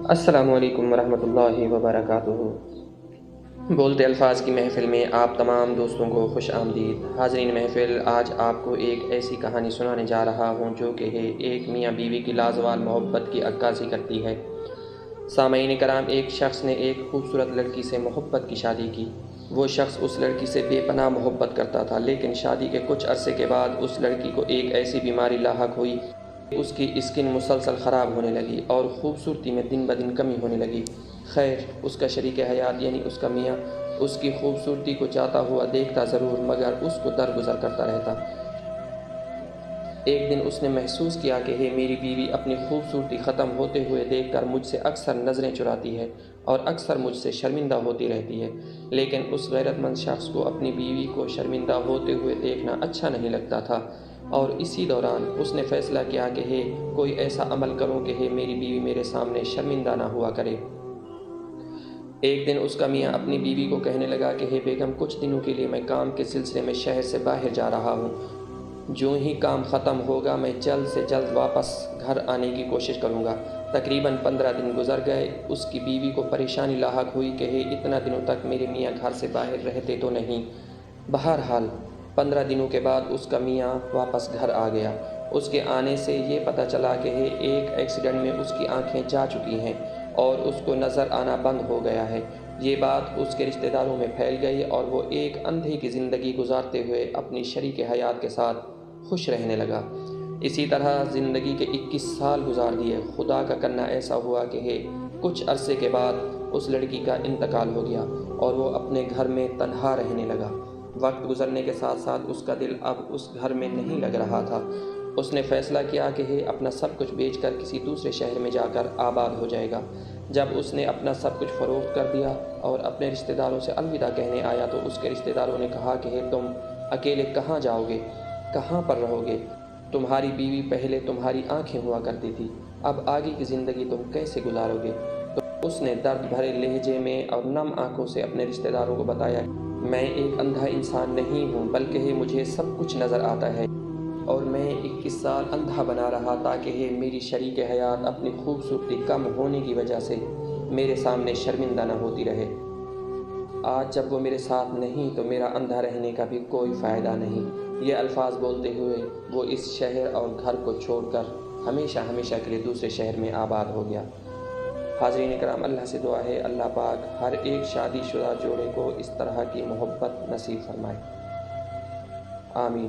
السلام علیکم ورحمۃ اللہ وبرکاتہ۔ بولتے الفاظ کی محفل میں آپ تمام دوستوں کو خوش آمدید۔ حاضرین محفل، آج آپ کو ایک ایسی کہانی سنانے جا رہا ہوں جو کہ ایک میاں بیوی کی لازوال محبت کی عکاسی کرتی ہے۔ سامعین کرام، ایک شخص نے ایک خوبصورت لڑکی سے محبت کی شادی کی۔ وہ شخص اس لڑکی سے بے پناہ محبت کرتا تھا، لیکن شادی کے کچھ عرصے کے بعد اس لڑکی کو ایک ایسی بیماری لاحق ہوئی، اس کی اسکن مسلسل خراب ہونے لگی اور خوبصورتی میں دن بدن کمی ہونے لگی۔ خیر، اس کا شریک حیات یعنی اس کا میاں اس کی خوبصورتی کو چاہتا ہوا دیکھتا ضرور، مگر اس کو درگزر کرتا رہتا۔ ایک دن اس نے محسوس کیا کہ میری بیوی اپنی خوبصورتی ختم ہوتے ہوئے دیکھ کر مجھ سے اکثر نظریں چراتی ہے اور اکثر مجھ سے شرمندہ ہوتی رہتی ہے، لیکن اس غیرت مند شخص کو اپنی بیوی کو شرمندہ ہوتے ہوئے دیکھنا اچھا نہیں لگتا تھا، اور اسی دوران اس نے فیصلہ کیا کہ کوئی ایسا عمل کروں کہ میری بیوی میرے سامنے شرمندہ نہ ہوا کرے۔ ایک دن اس کا میاں اپنی بیوی کو کہنے لگا کہ بیگم، کچھ دنوں کے لیے میں کام کے سلسلے میں شہر سے باہر جا رہا ہوں۔ جو ہی کام ختم ہوگا میں جلد سے جلد واپس گھر آنے کی کوشش کروں گا۔ تقریباً 15 دن گزر گئے۔ اس کی بیوی کو پریشانی لاحق ہوئی کہ اتنا دنوں تک میرے میاں گھر سے باہر رہتے تو نہیں۔ بہرحال 15 دنوں کے بعد اس کا میاں واپس گھر آ گیا۔ اس کے آنے سے یہ پتہ چلا کہ ایک ایکسیڈنٹ میں اس کی آنکھیں جا چکی ہیں اور اس کو نظر آنا بند ہو گیا ہے۔ یہ بات اس کے رشتہ داروں میں پھیل گئی اور وہ ایک اندھے کی زندگی گزارتے ہوئے اپنی شریک حیات کے ساتھ خوش رہنے لگا۔ اسی طرح زندگی کے 21 سال گزار دیے۔ خدا کا کرنا ایسا ہوا کہ کچھ عرصے کے بعد اس لڑکی کا انتقال ہو گیا اور وہ اپنے گھر میں تنہا رہنے لگا۔ وقت گزرنے کے ساتھ ساتھ اس کا دل اب اس گھر میں نہیں لگ رہا تھا۔ اس نے فیصلہ کیا کہ اپنا سب کچھ بیچ کر کسی دوسرے شہر میں جا کر آباد ہو جائے گا۔ جب اس نے اپنا سب کچھ فروخت کر دیا اور اپنے رشتہ داروں سے الوداع کہنے آیا تو اس کے رشتہ داروں نے کہا کہ تم اکیلے کہاں جاؤ گے، کہاں پر رہو گے؟ تمہاری بیوی پہلے تمہاری آنکھیں ہوا کرتی تھی، اب آگے کی زندگی تم کیسے گزارو گے؟ تو اس نے درد بھرے لہجے میں اور نم آنکھوں سے اپنے رشتہ داروں کو بتایا، میں ایک اندھا انسان نہیں ہوں، بلکہ مجھے سب کچھ نظر آتا ہے اور میں 21 سال اندھا بنا رہا تاکہ میری شریک حیات اپنی خوبصورتی کم ہونے کی وجہ سے میرے سامنے شرمندہ نہ ہوتی رہے۔ آج جب وہ میرے ساتھ نہیں تو میرا اندھا رہنے کا بھی کوئی فائدہ نہیں۔ یہ الفاظ بولتے ہوئے وہ اس شہر اور گھر کو چھوڑ کر ہمیشہ ہمیشہ کے لیے دوسرے شہر میں آباد ہو گیا۔ حاضرین کرام، اللہ سے دعا ہے اللہ پاک ہر ایک شادی شدہ جوڑے کو اس طرح کی محبت نصیب فرمائے۔ آمین۔